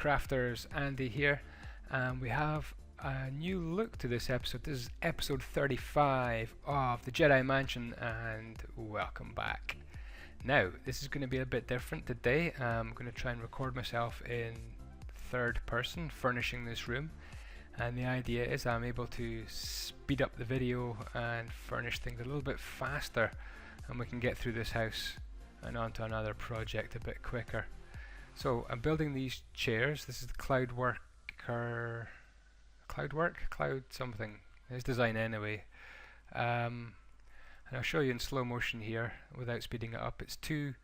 Crafters, Andy here, and we have a new look to this episode. This is episode 35 of the Jedi Mansion, and welcome back. Now, this is going to be a bit different today. I'm going to try and record myself in third person, furnishing this room, and the idea is I'm able to speed up the video and furnish things a little bit faster, and we can get through this house and onto another project a bit quicker. So I'm building these chairs. This is the cloud something. His design anyway. And I'll show you in slow motion here without speeding it up. It's two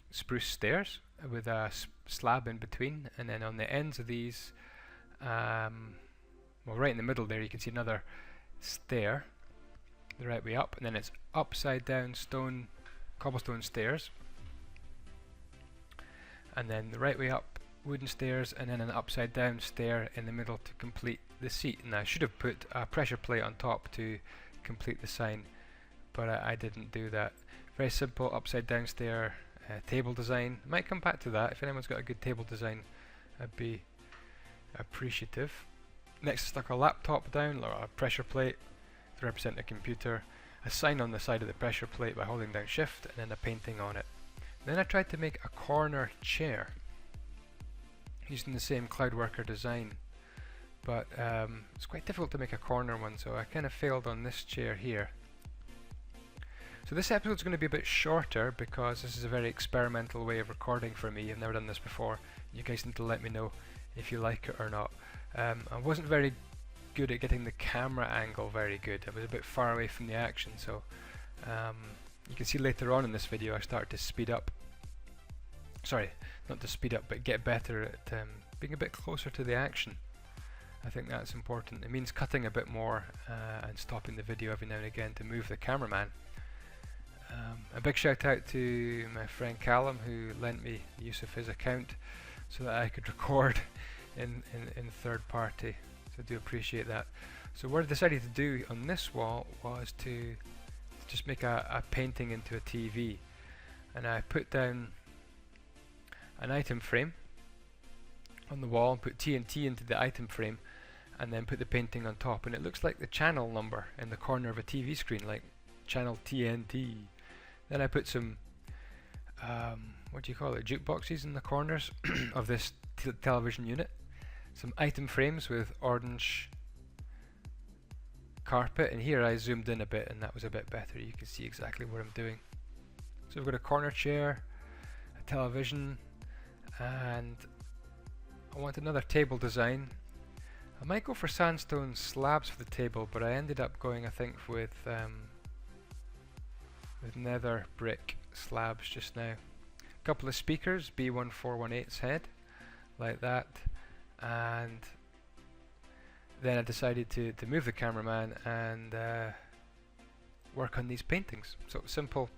spruce stairs with a slab in between, and then on the ends of these, well, right in the middle there, you can see another stair the right way up, and then it's upside down cobblestone stairs, and then the right way up wooden stairs, and then an upside down stair in the middle to complete the seat. And I should have put a pressure plate on top to complete the sign, but I didn't do that. Very simple upside down stair table design. Might come back to that. If anyone's got a good table design, I'd be appreciative. Next, stuck a laptop down, or a pressure plate to represent a computer, a sign on the side of the pressure plate by holding down shift, and then a painting on it. Then I tried to make a corner chair using the same Cloudworker design, but it's quite difficult to make a corner one, so I kind of failed on this chair here. So this episode is going to be a bit shorter because this is a very experimental way of recording for me. I've never done this before. You guys need to let me know if you like it or not. I wasn't very good at getting the camera angle very good. I was a bit far away from the action, so you can see later on in this video I started to speed up. Sorry, not to speed up, but get better at being a bit closer to the action. I think that's important. It means cutting a bit more and stopping the video every now and again to move the cameraman. A big shout out to my friend Callum, who lent me the use of his account so that I could record in third party. So I do appreciate that. So what I decided to do on this wall was to just make a painting into a TV, and I put down an item frame on the wall, put TNT into the item frame, and then put the painting on top, and it looks like the channel number in the corner of a TV screen, like channel TNT. Then I put some what do you call it, jukeboxes in the corners of this television unit, some item frames with orange carpet, and here I zoomed in a bit and that was a bit better. You can see exactly what I'm doing. So we've got a corner chair, a television, and I want another table design. I might go for sandstone slabs for the table, but I ended up going, I think, with nether brick slabs just now. A couple of speakers, B1418's head, like that, and then I decided to move the cameraman and work on these paintings. So simple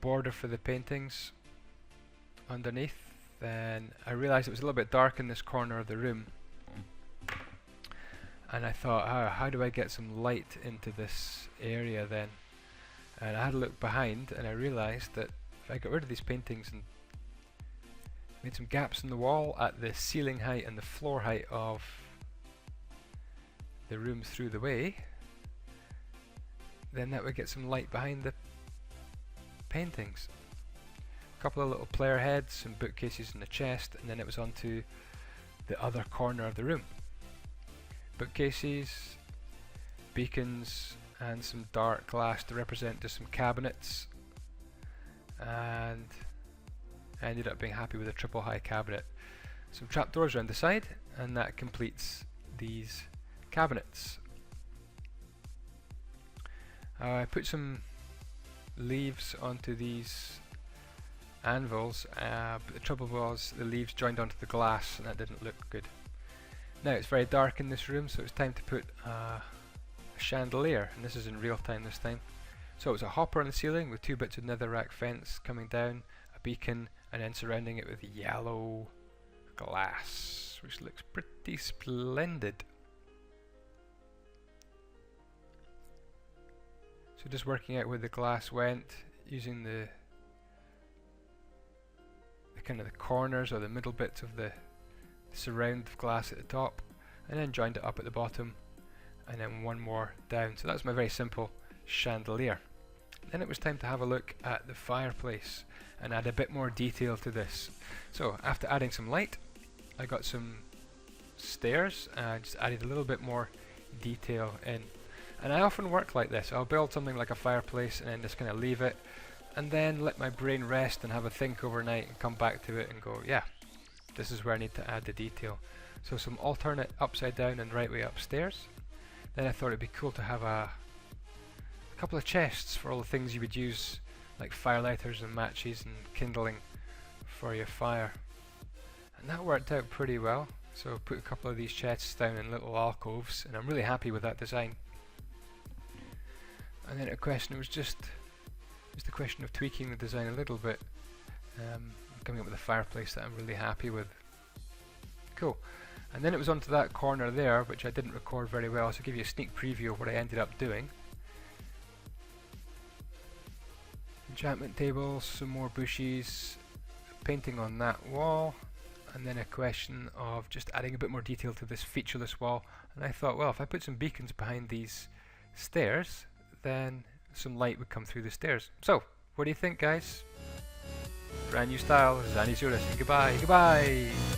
border for the paintings underneath. Then I realized it was a little bit dark in this corner of the room, and I thought, how do I get some light into this area then? And I had a look behind, and I realized that if I got rid of these paintings and made some gaps in the wall at the ceiling height and the floor height of the room through the way, then that would get some light behind the paintings. A couple of little player heads, some bookcases in the chest, and then it was onto the other corner of the room. Bookcases, beacons, and some dark glass to represent just some cabinets, and I ended up being happy with a triple high cabinet. Some trapdoors around the side, and that completes these cabinets. I put some leaves onto these anvils, but the trouble was the leaves joined onto the glass and that didn't look good. Now it's very dark in this room, so it's time to put a chandelier, and this is in real time this time. So it's a hopper on the ceiling with two bits of netherrack fence coming down, a beacon, and then surrounding it with yellow glass, which looks pretty splendid. So just working out where the glass went, using the kind of the corners or the middle bits of the surround of glass at the top, and then joined it up at the bottom, and then one more down. So that's my very simple chandelier. Then it was time to have a look at the fireplace and add a bit more detail to this. So after adding some light, I got some stairs and just added a little bit more detail in. And I often work like this. I'll build something like a fireplace and then just kind of leave it, and then let my brain rest and have a think overnight and come back to it and go, yeah, this is where I need to add the detail. So some alternate upside down and right way up stairs. Then I thought it'd be cool to have a couple of chests for all the things you would use, like firelighters and matches and kindling for your fire. And that worked out pretty well. So put a couple of these chests down in little alcoves, and I'm really happy with that design. And then it was just a question of tweaking the design a little bit, coming up with a fireplace that I'm really happy with. Cool. And then it was onto that corner there, which I didn't record very well, so I'll give you a sneak preview of what I ended up doing. Enchantment tables, some more bushes, painting on that wall, and then a question of just adding a bit more detail to this featureless wall. And I thought, well, if I put some beacons behind these stairs, then some light would come through the stairs. So, what do you think, guys? Brand new style. This is Andyisyoda saying goodbye. Goodbye!